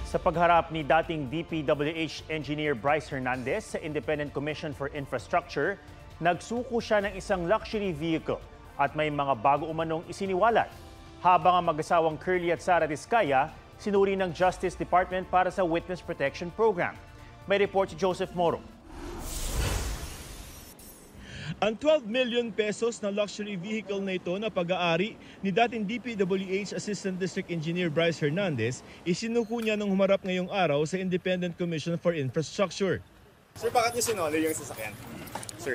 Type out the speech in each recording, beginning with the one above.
Sa pagharap ni dating DPWH Engineer Bryce Hernandez sa Independent Commission for Infrastructure, nagsuko siya ng isang luxury vehicle at may mga bago umanong isiniwalat. Habang ang mag-asawang Curly at Sara Diskaya, sinuri ng Justice Department para sa Witness Protection Program. May report si Joseph Moro. Ang 12 million pesos na luxury vehicle na ito na pag-aari ni dating DPWH Assistant District Engineer Bryce Hernandez, isinuko niya nung humarap ngayong araw sa Independent Commission for Infrastructure. Sir, bakit niyo sinoli yung sasakyan? Sir.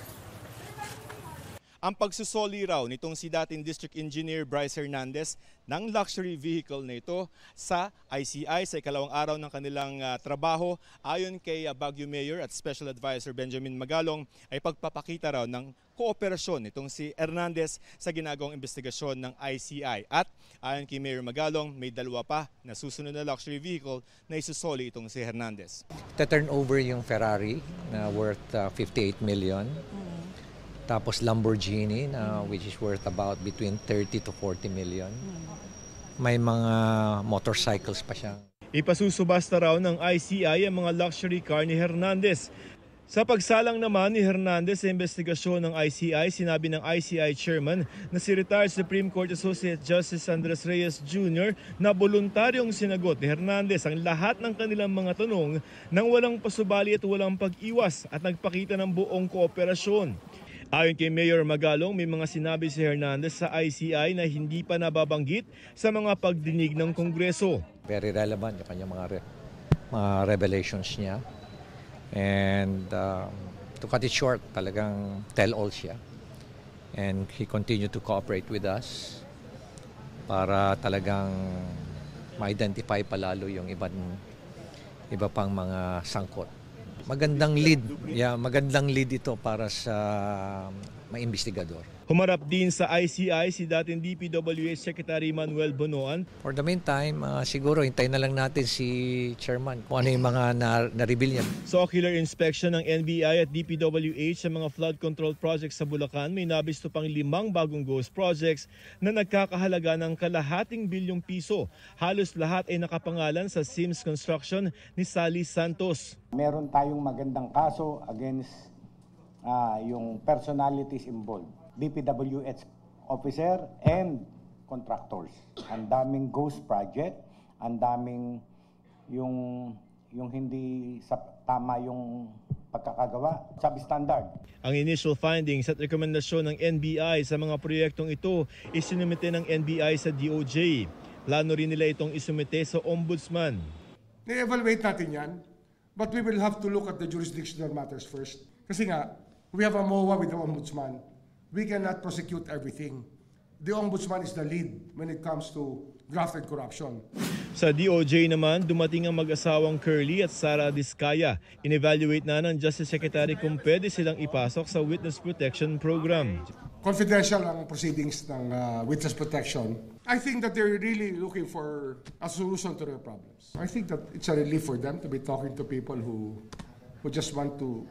Ang pagsusoli raw nitong si dating District Engineer Bryce Hernandez ng luxury vehicle na ito sa ICI sa ikalawang araw ng kanilang trabaho, ayon kay Baguio Mayor at Special Advisor Benjamin Magalong, ay pagpapakita raw ng kooperasyon nitong si Hernandez sa ginagawang investigasyon ng ICI. At ayon kay Mayor Magalong, may dalawa pa na susunod na luxury vehicle na isusoli itong si Hernandez. Turn over yung Ferrari na worth 58 million. Tapos Lamborghini na which is worth about between 30 to 40 million. May mga motorcycles pa siya. Ipasusubasta raw ng ICI ang mga luxury car ni Hernandez. Sa pagsalang naman ni Hernandez sa investigasyon ng ICI, sinabi ng ICI Chairman na si retired Supreme Court Associate Justice Andres Reyes Jr. na voluntaryong sinagot ni Hernandez ang lahat ng kanilang mga tanong nang walang pasubali at walang pag-iwas at nagpakita ng buong kooperasyon. Ayon kay Mayor Magalong, may mga sinabi si Hernandez sa ICI na hindi pa nababanggit sa mga pagdinig ng Kongreso. Very relevant yung kanyang mga revelations niya. And to cut it short, talagang tell-all siya. And he continued to cooperate with us para talagang ma-identify palalo yung iba pang mga sangkot. Magandang lead ito para sa maimbestigador. Humarap din sa ICI si dating DPWH Secretary Manuel Bonoan. For the meantime, siguro hintayin na lang natin si Chairman kung ano yung mga na-reveal niya. Sa ocular inspection ng NBI at DPWH sa mga flood control projects sa Bulacan, may nabisto pang 5 bagong ghost projects na nagkakahalaga ng kalahating bilyong piso. Halos lahat ay nakapangalan sa Sims Construction ni Sally Santos. Meron tayong magandang kaso against yung personalities involved. DPWH officer and contractors. Ang daming ghost project, ang daming yung hindi tama yung pagkakagawa, substandard. Ang initial findings at rekomendasyon ng NBI sa mga proyektong ito isinumite ng NBI sa DOJ. Plano rin nila itong isumite sa Ombudsman. I-evaluate natin yan, but we will have to look at the jurisdictional matters first. Kasi nga, we have a MOA with the Ombudsman. We cannot prosecute everything. The Ombudsman is the lead when it comes to graft and corruption. Sa DOJ naman, dumating ang mag-asawang Curly at Sara Diskaya. In-evaluate na ng Justice Secretary kung pwede silang ipasok sa Witness Protection Program. Confidential ang proceedings ng witness protection. I think that they're really looking for a solution to their problems. I think that it's a relief for them to be talking to people who just want to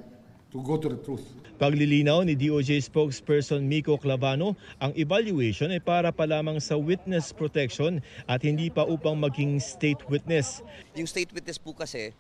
go to the truth. Paglilinaw ni DOJ spokesperson Miko Clavano, ang evaluation ay para pa lamang sa witness protection at hindi pa upang maging state witness. Yung state witness po kasi,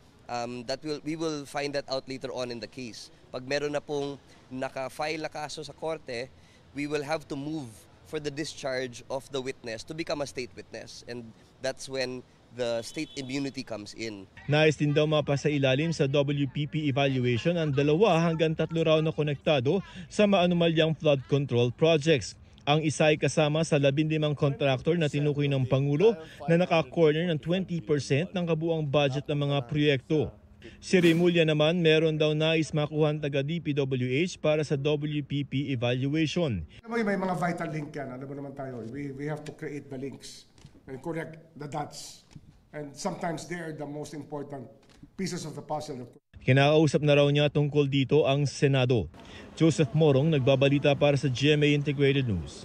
we will find that out later on in the case. Pag meron na pong naka-file na kaso sa korte, we will have to move for the discharge of the witness to become a state witness. And that's when the state immunity comes in. Nais din daw mapasailalim sa WPP evaluation ang 2 hanggang 3 raw na konektado sa maanumalyang flood control projects. Ang isa ay kasama sa 15 contractor na tinukoy ng Pangulo na naka-corner ng 20% ng kabuang budget ng mga proyekto. Si Remulla naman meron daw nais makuha taga DPWH para sa WPP evaluation. May mga vital link yan. Alam mo naman tayo, we have to create the links and correct the dots. And sometimes they are the most important pieces of the puzzle. Kinakausap na raw niya tungkol dito ang Senado. Joseph Morong, nagbabalita para sa GMA Integrated News.